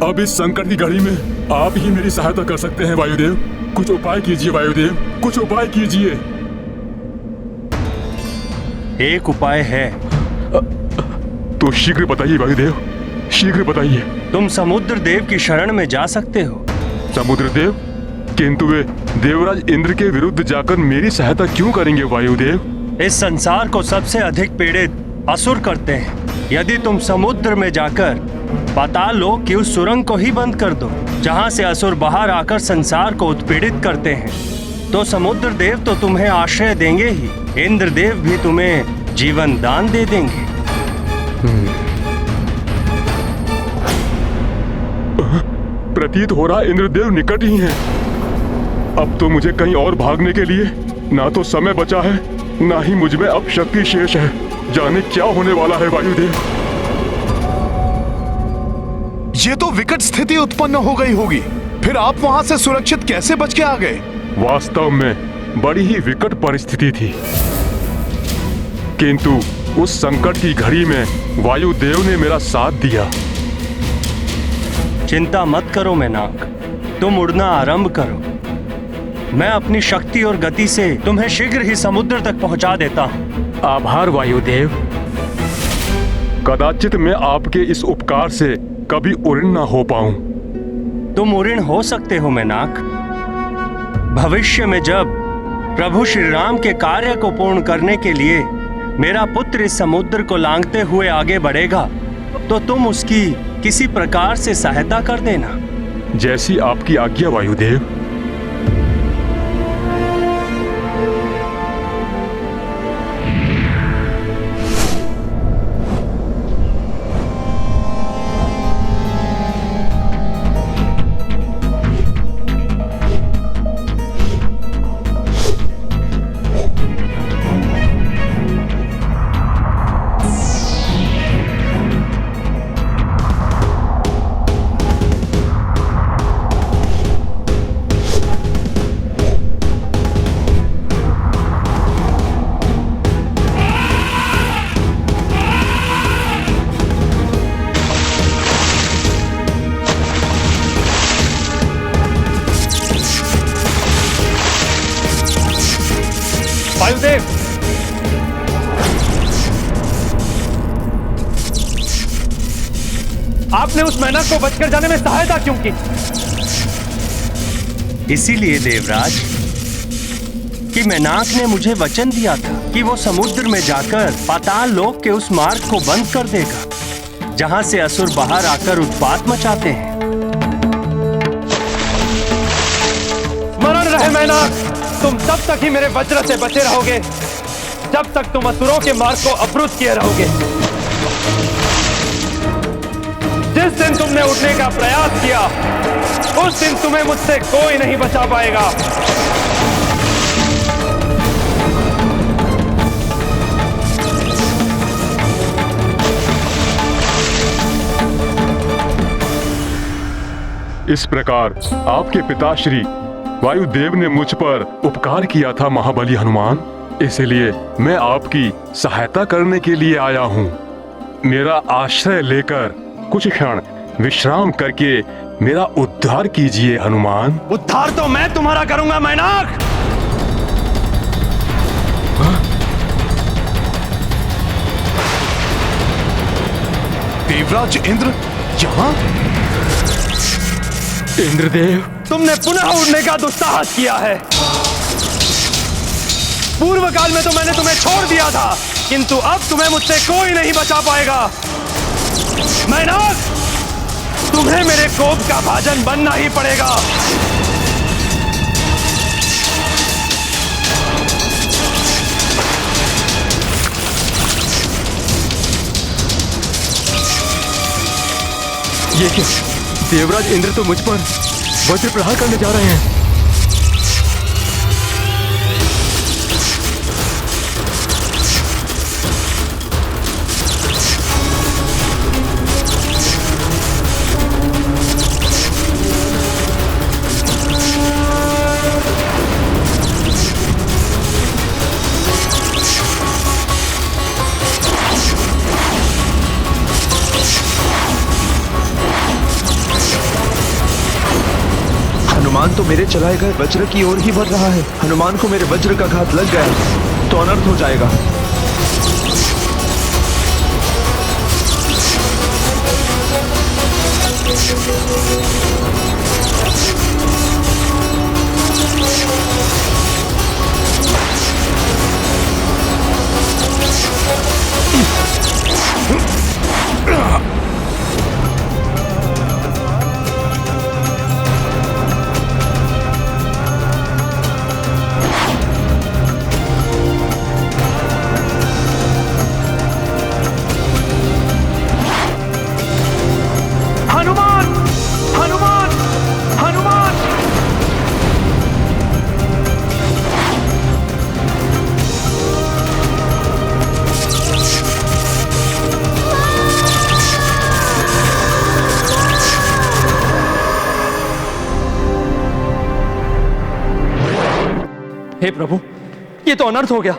अब इस संकट की घड़ी में आप ही मेरी सहायता कर सकते हैं वायुदेव। कुछ उपाय कीजिए वायुदेव, कुछ उपाय कीजिए। एक उपाय है। तो शीघ्र बताइए वायुदेव, शीघ्र बताइए। तुम समुद्र देव की शरण में जा सकते हो। समुद्र देव? किंतु वे देवराज इंद्र के विरुद्ध जाकर मेरी सहायता क्यों करेंगे वायुदेव? इस संसार को सबसे अधिक पीड़ित असुर करते हैं। यदि तुम समुद्र में जाकर पाताल लोक की उस सुरंग को ही बंद कर दो जहां से असुर बाहर आकर संसार को उत्पीड़ित करते हैं, तो समुद्र देव तो तुम्हें आश्रय देंगे ही, इंद्र देव भी तुम्हें जीवन दान दे देंगे। प्रतीत हो रहा इंद्रदेव निकट ही हैं। अब तो मुझे कहीं और भागने के लिए ना तो समय बचा है, ना ही मुझ में अब शक्ति शेष है। जाने क्या होने वाला है वायुदेव। ये तो विकट स्थिति उत्पन्न हो गई होगी, फिर आप वहां से सुरक्षित कैसे बच के आ गए? वास्तव में बड़ी ही विकट परिस्थिति थी, किंतु उस संकट की घड़ी में वायुदेव ने मेरा साथ दिया। चिंता मत करो मैनाक, तुम उड़ना आरंभ करो। मैं अपनी शक्ति और गति से तुम्हें शीघ्र ही समुद्र तक पहुंचा देता हूं। आभार वायुदेव। कदाचित मैं आपके इस उपकार से कभी उड़न ना हो पाऊं। तुम उड़न हो सकते हो मैनाक। भविष्य में जब प्रभु श्री राम के कार्य को पूर्ण करने के लिए मेरा पुत्र इस समुद्र को लांघते हुए आगे बढ़ेगा, तो तुम उसकी किसी प्रकार से सहायता कर देना। जैसी आपकी आज्ञा वायुदेव। वायुदेव, आपने उस मेनक को बचकर जाने में सहायता क्यों की? इसीलिए देवराज कि मेनाक ने मुझे वचन दिया था कि वो समुद्र में जाकर पाताल लोक के उस मार्ग को बंद कर देगा जहां से असुर बाहर आकर उत्पात मचाते हैं। स्मरण रहे मेनाक, तुम तब तक ही मेरे वज्र से बचे रहोगे जब तक तुम असुरों के मार्ग को अवरुद्ध किए रहोगे। जिस दिन तुमने उठने का प्रयास किया, उस दिन तुम्हें मुझसे कोई नहीं बचा पाएगा। इस प्रकार आपके पिताश्री वायुदेव ने मुझ पर उपकार किया था महाबली हनुमान, इसलिए मैं आपकी सहायता करने के लिए आया हूँ। मेरा आश्रय लेकर कुछ क्षण विश्राम करके मेरा उद्धार कीजिए हनुमान। उद्धार तो मैं तुम्हारा करूंगा मैनाक। देवराज इंद्र यहाँ? इंद्रदेव, तुमने पुनः उड़ने का दुस्साहस किया है। पूर्व काल में तो मैंने तुम्हें छोड़ दिया था, किंतु अब तुम्हें मुझसे कोई नहीं बचा पाएगा। मैनाक, तुम्हें मेरे कोप का भाजन बनना ही पड़ेगा। ये क्या? देवराज इंद्र तो मुझ पर वज्र प्रहार करने जा रहे हैं। हनुमान तो मेरे चलाए गए वज्र की ओर ही बढ़ रहा है। हनुमान को मेरे वज्र का घात लग गया तो अनर्थ हो जाएगा। हनुमान, हनुमान, हनुमान। हे प्रभु, ये तो अनर्थ हो गया।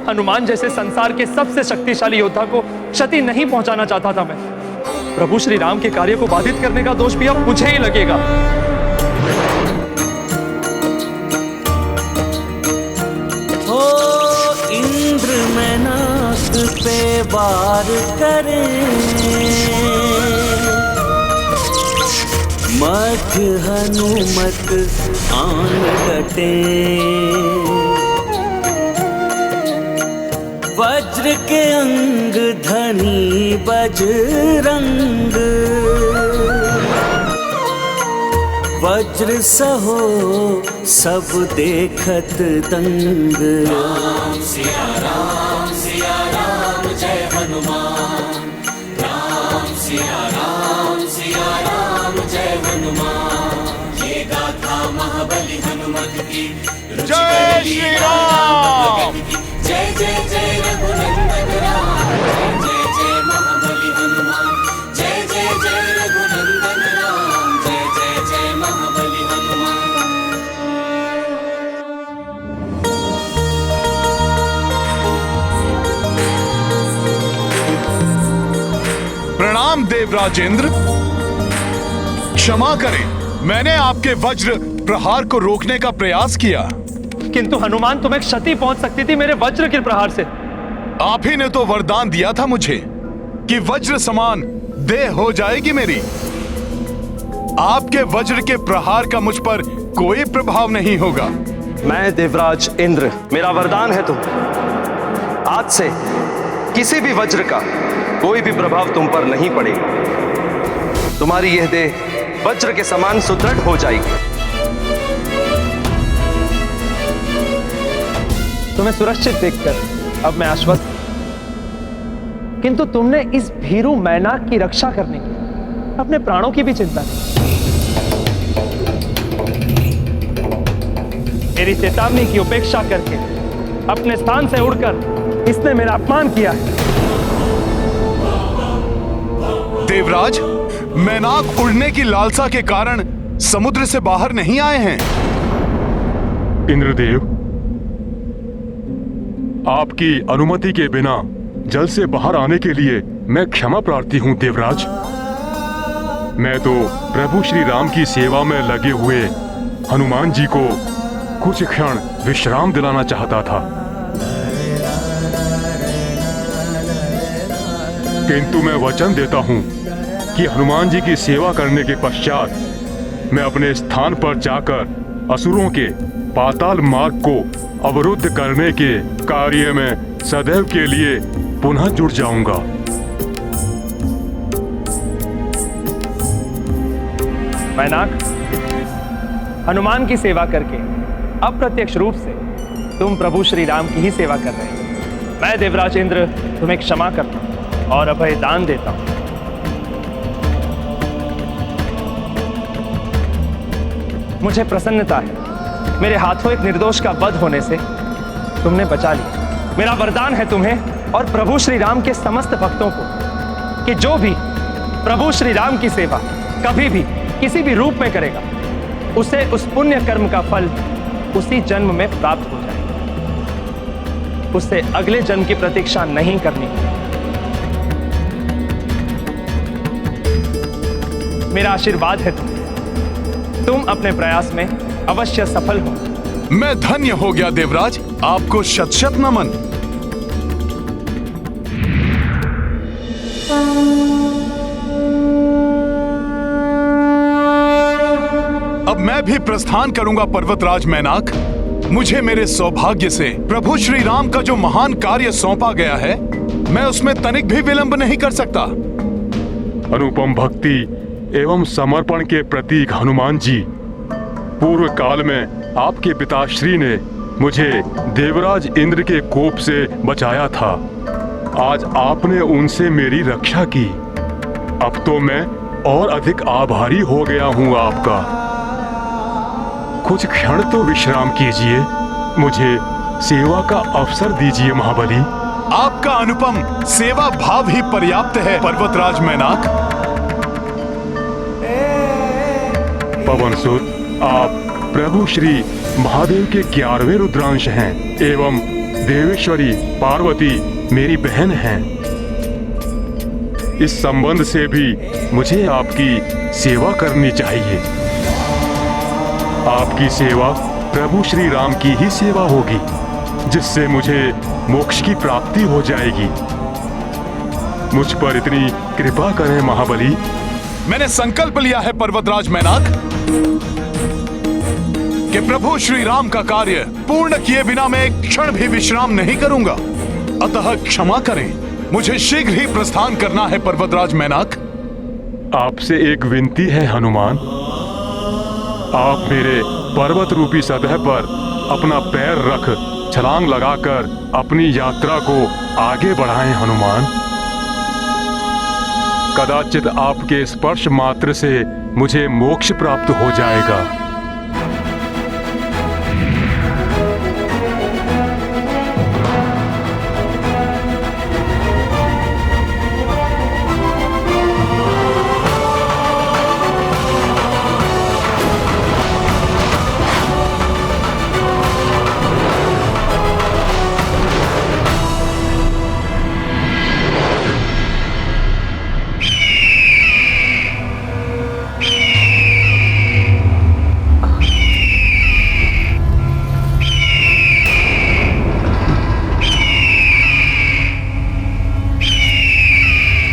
हनुमान जैसे संसार के सबसे शक्तिशाली योद्धा को क्षति नहीं पहुंचाना चाहता था मैं। प्रभु श्री राम के कार्य को बाधित करने का दोष भी अब मुझे ही लगेगा। हो इंद्र में नाक पे वार करे, मत हनुमत आन डटे। वज्र के अंग धनी बजरंग, वज्र सहो सब देखत दंग। राम सिया राम जय हनुमान। राम सिया राम जय हनुमान। ये गाथा महाबली हनुमत की, जय श्री राम। जय जय जय रघुनंदन राम। जय जय जय महाबली हनुमान। जय जय जय रघुनंदन राम। जय जय जय महाबली हनुमान। प्रणाम देवराजेंद्र, क्षमा करें, मैंने आपके वज्र प्रहार को रोकने का प्रयास किया। किंतु हनुमान, तुम्हें क्षति पहुंच सकती थी मेरे वज्र के प्रहार से। आप ही ने तो वरदान दिया था मुझे कि वज्र समान देह हो जाएगी मेरी। आपके वज्र के प्रहार का मुझ पर कोई प्रभाव नहीं होगा। मैं देवराज इंद्र, मेरा वरदान है तुम। आज से किसी भी वज्र का कोई भी प्रभाव तुम पर नहीं पड़ेगा। तुम्हारी यह देह वज्र के समान सुदृढ़ हो जाएगी। तुम्हें सुरक्षित देखकर अब मैं आश्वस्त हूं। किंतु तुमने इस भीरू मैनाक की रक्षा करने की अपने प्राणों की भी चिंता की। मेरी चेतावनी की उपेक्षा करके अपने स्थान से उड़कर इसने मेरा अपमान किया है। देवराज, मैनाक उड़ने की लालसा के कारण समुद्र से बाहर नहीं आए हैं। इंद्रदेव, आपकी अनुमति के बिना जल से बाहर आने के लिए मैं क्षमा प्रार्थी हूं देवराज। मैं तो प्रभु श्री राम की सेवा में लगे हुए हनुमान जी को कुछ क्षण विश्राम दिलाना चाहता था, किंतु मैं वचन देता हूं कि हनुमान जी की सेवा करने के पश्चात मैं अपने स्थान पर जाकर असुरों के पाताल मार्ग को अवरुद्ध करने के कार्य में सदैव के लिए पुनः जुड़ जाऊंगा। मैनाक, हनुमान की सेवा करके अप्रत्यक्ष रूप से तुम प्रभु श्री राम की ही सेवा कर रहे हो। मैं देवराज इंद्र तुम्हें क्षमा करता हूं और अभय दान देता हूं। मुझे प्रसन्नता है, मेरे हाथों एक निर्दोष का वध होने से तुमने बचा लिया। मेरा वरदान है तुम्हें और प्रभु श्री राम के समस्त भक्तों को कि जो भी प्रभु श्री राम की सेवा कभी भी किसी भी रूप में करेगा, उसे उस पुण्य कर्म का फल उसी जन्म में प्राप्त हो जाएगा। उसे अगले जन्म की प्रतीक्षा नहीं करनी। मेरा आशीर्वाद है तुम्हें तुम अपने प्रयास में अवश्य सफल हो। मैं धन्य हो गया देवराज, आपको शत शत नमन। अब मैं भी प्रस्थान करूंगा पर्वतराज मैनाक। मुझे मेरे सौभाग्य से प्रभु श्री राम का जो महान कार्य सौंपा गया है, मैं उसमें तनिक भी विलंब नहीं कर सकता। अनुपम भक्ति एवं समर्पण के प्रतीक हनुमान जी, पूर्व काल में आपके पिताश्री ने मुझे देवराज इंद्र के कोप से बचाया था। आज आपने उनसे मेरी रक्षा की। अब तो मैं और अधिक आभारी हो गया हूं आपका। कुछ क्षण तो विश्राम कीजिए, मुझे सेवा का अवसर दीजिए महाबली। आपका अनुपम सेवा भाव ही पर्याप्त है पर्वतराज मैनाक। पवनसुत, आप प्रभु श्री महादेव के 11वें रुद्रांश हैं एवं देवेश्वरी पार्वती मेरी बहन हैं। इस संबंध से भी मुझे आपकी सेवा करनी चाहिए। आपकी सेवा प्रभु श्री राम की ही सेवा होगी, जिससे मुझे मोक्ष की प्राप्ति हो जाएगी। मुझ पर इतनी कृपा करें महाबली। मैंने संकल्प लिया है पर्वतराज मैनाक कि प्रभु श्री राम का कार्य पूर्ण किए बिना मैं एक क्षण भी विश्राम नहीं करूंगा। अतः क्षमा करें, मुझे शीघ्र ही प्रस्थान करना है पर्वतराज मैनाक। आपसे एक विनती है हनुमान, आप मेरे पर्वत रूपी सतह पर अपना पैर रख छलांग लगाकर अपनी यात्रा को आगे बढ़ाएं हनुमान। कदाचित आपके स्पर्श मात्र से मुझे मोक्ष प्राप्त हो जाएगा।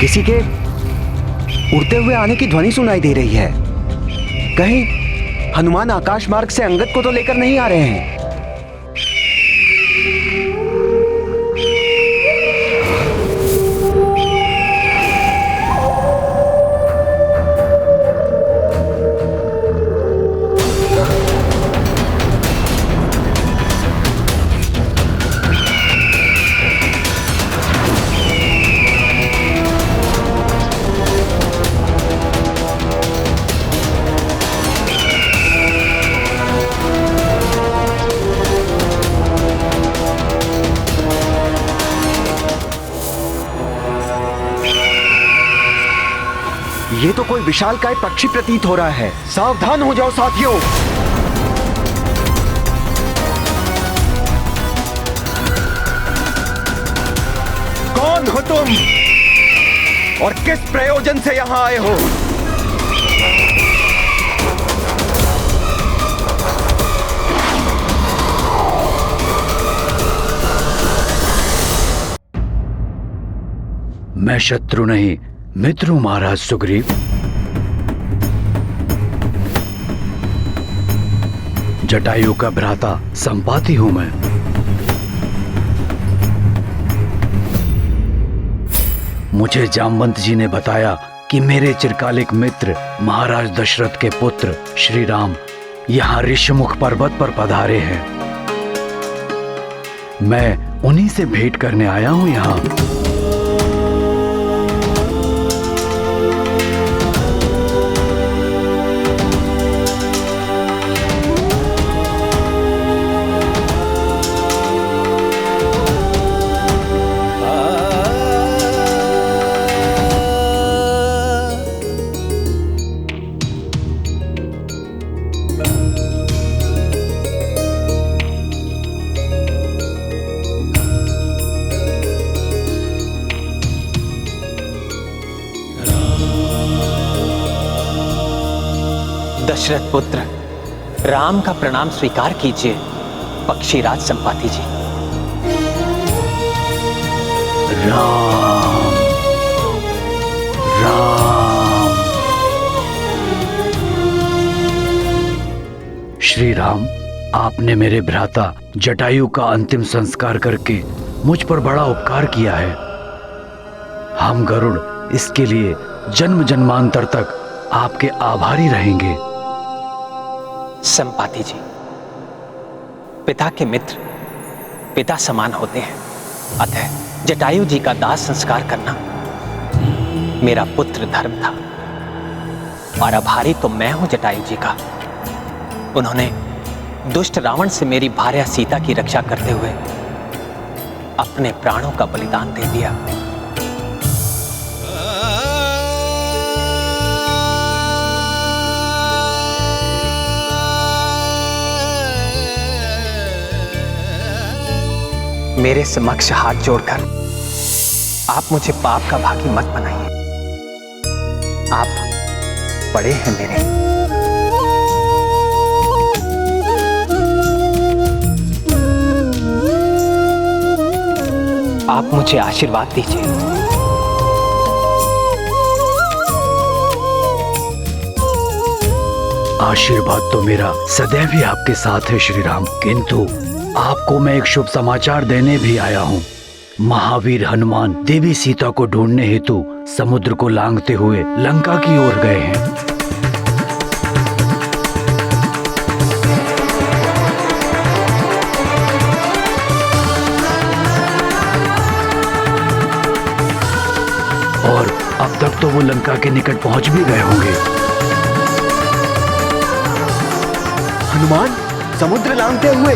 किसी के उड़ते हुए आने की ध्वनि सुनाई दे रही है। कहीं हनुमान आकाश मार्ग से अंगद को तो लेकर नहीं आ रहे हैं। ये तो कोई विशालकाय पक्षी प्रतीत हो रहा है। सावधान हो जाओ साथियों। कौन हो तुम और किस प्रयोजन से यहां आए हो? मैं शत्रु नहीं मित्र हूं महाराज सुग्रीव। जटायु का भ्राता संपाति हूं मैं। मुझे जामवंत जी ने बताया कि मेरे चिरकालिक मित्र महाराज दशरथ के पुत्र श्री राम यहां ऋषमुख पर्वत पर पधारे हैं। मैं उन्हीं से भेंट करने आया हूं यहां। दशरथ पुत्र राम का प्रणाम स्वीकार कीजिए पक्षीराज संपाति जी। राम राम। श्री राम, आपने मेरे भ्राता जटायु का अंतिम संस्कार करके मुझ पर बड़ा उपकार किया है। हम गरुड़ इसके लिए जन्म जन्मांतर तक आपके आभारी रहेंगे। संपाति जी, पिता के मित्र पिता समान होते हैं, अतः जटायु जी का दाह संस्कार करना मेरा पुत्र धर्म था। और आभारी तो मैं हूं जटायु जी का। उन्होंने दुष्ट रावण से मेरी भार्या सीता की रक्षा करते हुए अपने प्राणों का बलिदान दे दिया। मेरे समक्ष हाथ जोड़कर आप मुझे पाप का भागी मत बनाइए। आप बड़े हैं मेरे। आप मुझे आशीर्वाद दीजिए। आशीर्वाद तो मेरा सदैव ही आपके साथ है श्री राम, किंतु आपको मैं एक शुभ समाचार देने भी आया हूँ। महावीर हनुमान देवी सीता को ढूंढने हेतु समुद्र को लांघते हुए लंका की ओर गए हैं। और अब तक तो वो लंका के निकट पहुंच भी गए होंगे। हनुमान समुद्र लांघते हुए।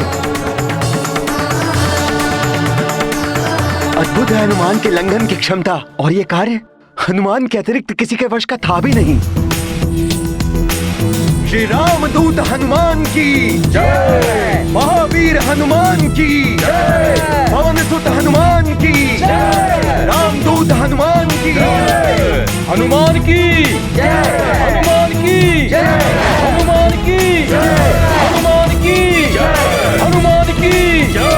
अद्भुत है हनुमान के लंघन की क्षमता, और ये कार्य हनुमान के अतिरिक्त किसी के वश का था भी नहीं। श्री राम दूत हनुमान की जय, महावीर हनुमान की जय, पवन सुत हनुमान की जय, रामदूत हनुमान की जय, हनुमान की जय, हनुमान की जय, हनुमान की जय, हनुमान की जय, हनुमान की जय।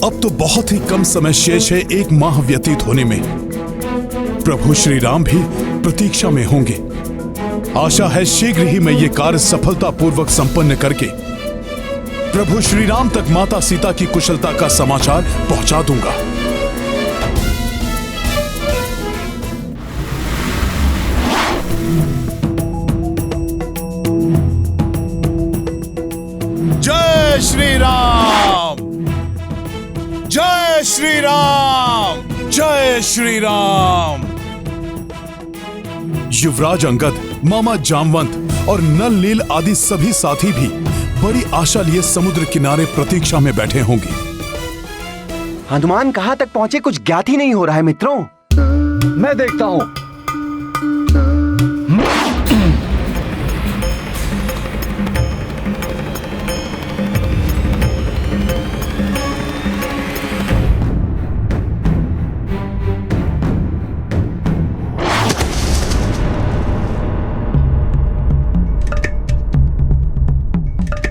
अब तो बहुत ही कम समय शेष है, 1 माह व्यतीत होने में। प्रभु श्री राम भी प्रतीक्षा में होंगे। आशा है शीघ्र ही मैं ये कार्य सफलतापूर्वक संपन्न करके प्रभु श्री राम तक माता सीता की कुशलता का समाचार पहुंचा दूंगा। जय श्री राम, जय श्री राम, जय श्री राम। युवराज अंगद, मामा जामवंत और नल नील आदि सभी साथी भी बड़ी आशा लिए समुद्र किनारे प्रतीक्षा में बैठे होंगे। हनुमान कहां तक पहुंचे कुछ ज्ञात ही नहीं हो रहा है मित्रों। मैं देखता हूं।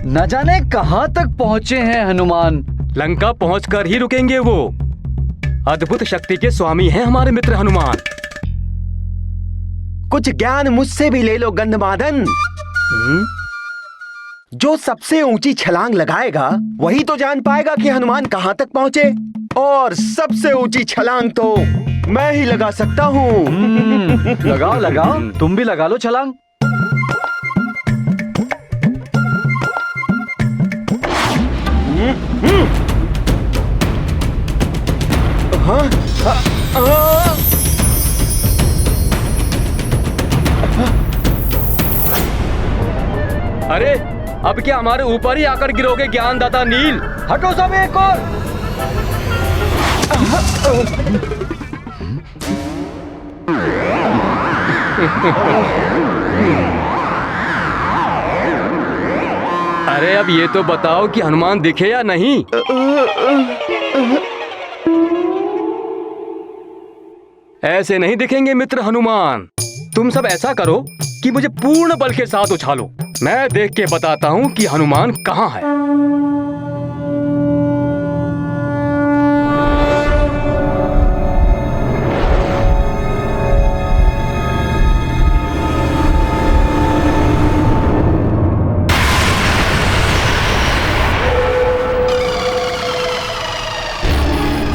न जाने कहां तक पहुंचे हैं हनुमान। लंका पहुंचकर ही रुकेंगे वो। अद्भुत शक्ति के स्वामी हैं हमारे मित्र हनुमान। कुछ ज्ञान मुझसे भी ले लो गंधमादन। जो सबसे ऊंची छलांग लगाएगा वही तो जान पाएगा कि हनुमान कहां तक पहुंचे। और सबसे ऊंची छलांग तो मैं ही लगा सकता हूँ। लगाओ लगाओ, तुम भी लगा लो छलांग। अरे अब क्या हमारे ऊपर ही आकर गिरोगे ज्ञानदाता नील? हटो सब एक और। अरे अब ये तो बताओ कि हनुमान दिखे या नहीं। ऐसे नहीं दिखेंगे मित्र हनुमान। तुम सब ऐसा करो कि मुझे पूर्ण बल के साथ उछालो। मैं देख के बताता हूँ कि हनुमान कहाँ है।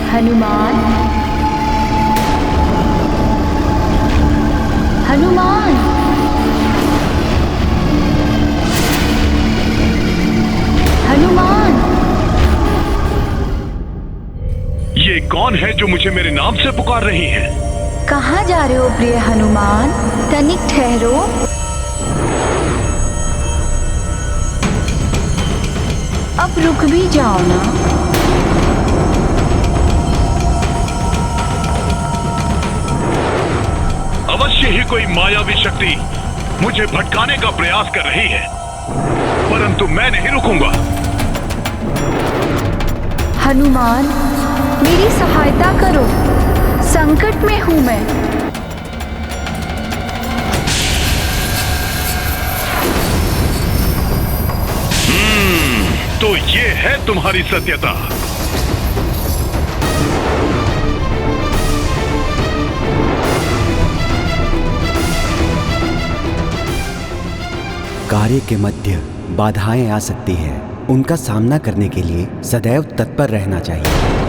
हनुमान, हनुमान, हनुमान। ये कौन है जो मुझे मेरे नाम से पुकार रही है? कहाँ जा रहे हो प्रिय हनुमान? तनिक ठहरो। अब रुक भी जाओ ना। अवश्य ही कोई मायावी शक्ति मुझे भटकाने का प्रयास कर रही है, परंतु मैं नहीं रुकूंगा। हनुमान, मेरी सहायता करो, संकट में हूं मैं। तो ये है तुम्हारी सत्यता। कार्य के मध्य बाधाएं आ सकती हैं, उनका सामना करने के लिए सदैव तत्पर रहना चाहिए।